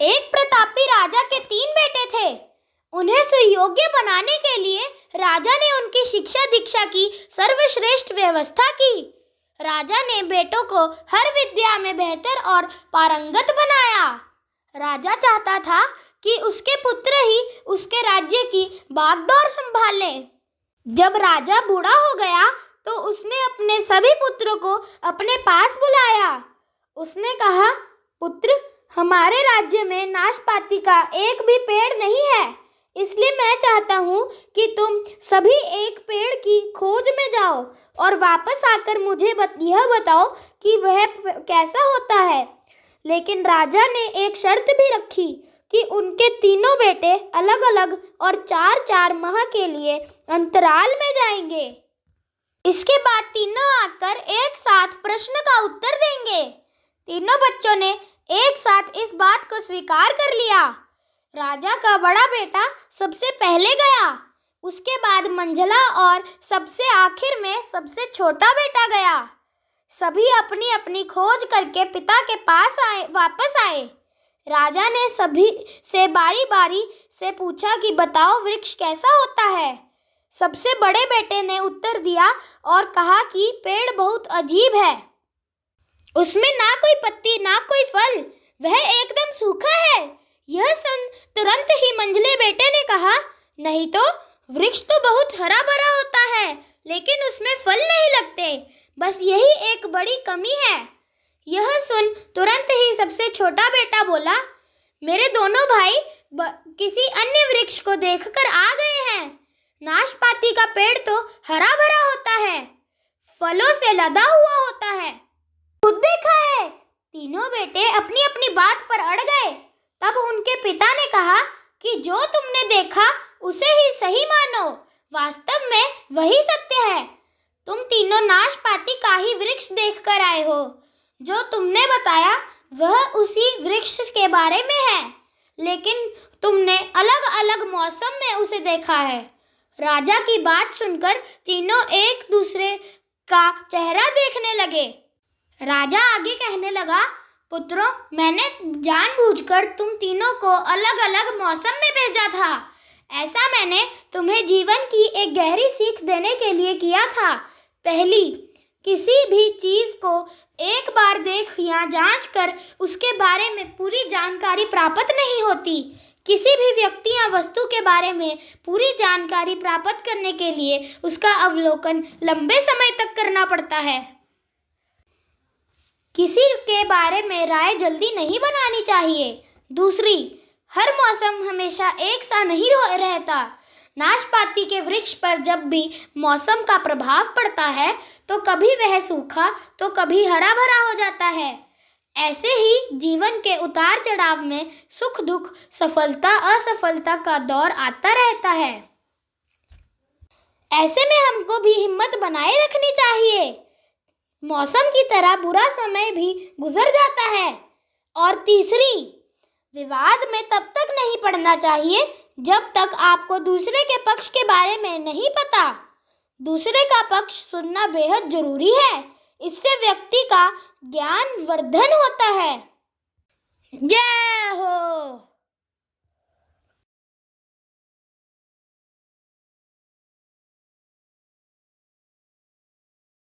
एक प्रतापी राजा के 3 बेटे थे। उन्हें सुयोग्य बनाने के लिए राजा ने उनकी शिक्षा दीक्षा की सर्वश्रेष्ठ व्यवस्था की। राजा ने बेटों को हर विद्या में बेहतर और पारंगत बनाया। राजा चाहता था कि उसके पुत्र ही उसके राज्य की बागडोर संभालें। जब राजा बूढ़ा हो गया तो उसने अपने सभी पुत्रों को अपने पास बुलाया। उसने कहा, पुत्र, हमारे राज्य में नाशपाती का एक भी पेड़ नहीं है, इसलिए मैं चाहता हूँ कि तुम सभी एक पेड़ की खोज में जाओ और वापस आकर मुझे यह बताओ कि वह कैसा होता है। लेकिन राजा ने एक शर्त भी रखी कि उनके तीनों बेटे अलग अलग और 4-4 माह के लिए अंतराल में जाएंगे। इसके बाद तीनों आकर एक साथ प्रश्न का उत्तर देंगे। तीनों बच्चों ने एक साथ इस बात को स्वीकार कर लिया। राजा का बड़ा बेटा सबसे पहले गया, उसके बाद मंझला और सबसे आखिर में सबसे छोटा बेटा गया। सभी अपनी अपनी खोज करके पिता के पास वापस आए। राजा ने सभी से बारी बारी से पूछा कि बताओ, वृक्ष कैसा होता है। सबसे बड़े बेटे ने उत्तर दिया और कहा कि पेड़ बहुत अजीब है, उसमें ना कोई पत्ती ना कोई फल, वह एकदम सूखा है। यह सुन तुरंत ही मंझले बेटे ने कहा, नहीं तो वृक्ष तो बहुत हरा भरा होता है, लेकिन उसमें फल नहीं लगते, बस यही एक बड़ी कमी है। यह सुन तुरंत ही सबसे छोटा बेटा बोला, मेरे दोनों भाई किसी अन्य वृक्ष को देखकर आ गए हैं। नाशपाती का पेड़ तो हरा भरा होता है, फलों से लदा हुआ होता है, खुद देखा है। तीनों बेटे अपनी अपनी बात पर अड़ गए। तब उनके पिता ने कहा कि जो तुमने देखा उसे ही सही मानो, वास्तव में वही सत्य है। तुम तीनों नाशपाती का ही वृक्ष देखकर आए हो। जो तुमने बताया वह उसी वृक्ष के बारे में है, लेकिन तुमने अलग अलग मौसम में उसे देखा है। राजा की बात सुनकर तीनों एक दूसरे का चेहरा देखने लगे। राजा आगे कहने लगा, पुत्रों, मैंने जानबूझकर तुम तीनों को अलग अलग मौसम में भेजा था। ऐसा मैंने तुम्हें जीवन की एक गहरी सीख देने के लिए किया था। पहली, किसी भी चीज़ को एक बार देख या जांच कर उसके बारे में पूरी जानकारी प्राप्त नहीं होती। किसी भी व्यक्ति या वस्तु के बारे में पूरी जानकारी प्राप्त करने के लिए उसका अवलोकन लंबे समय तक करना पड़ता है। किसी के बारे में राय जल्दी नहीं बनानी चाहिए। दूसरी, हर मौसम हमेशा एक सा नहीं रहता। नाशपाती के वृक्ष पर जब भी मौसम का प्रभाव पड़ता है तो कभी वह सूखा तो कभी हरा भरा हो जाता है। ऐसे ही जीवन के उतार चढ़ाव में सुख दुख, सफलता असफलता का दौर आता रहता है। ऐसे में हमको भी हिम्मत बनाए रखनी चाहिए। मौसम की तरह बुरा समय भी गुजर जाता है। और तीसरी, विवाद में तब तक नहीं पड़ना चाहिए जब तक आपको दूसरे के पक्ष के बारे में नहीं पता। दूसरे का पक्ष सुनना बेहद जरूरी है, इससे व्यक्ति का ज्ञान वर्धन होता है। जय हो।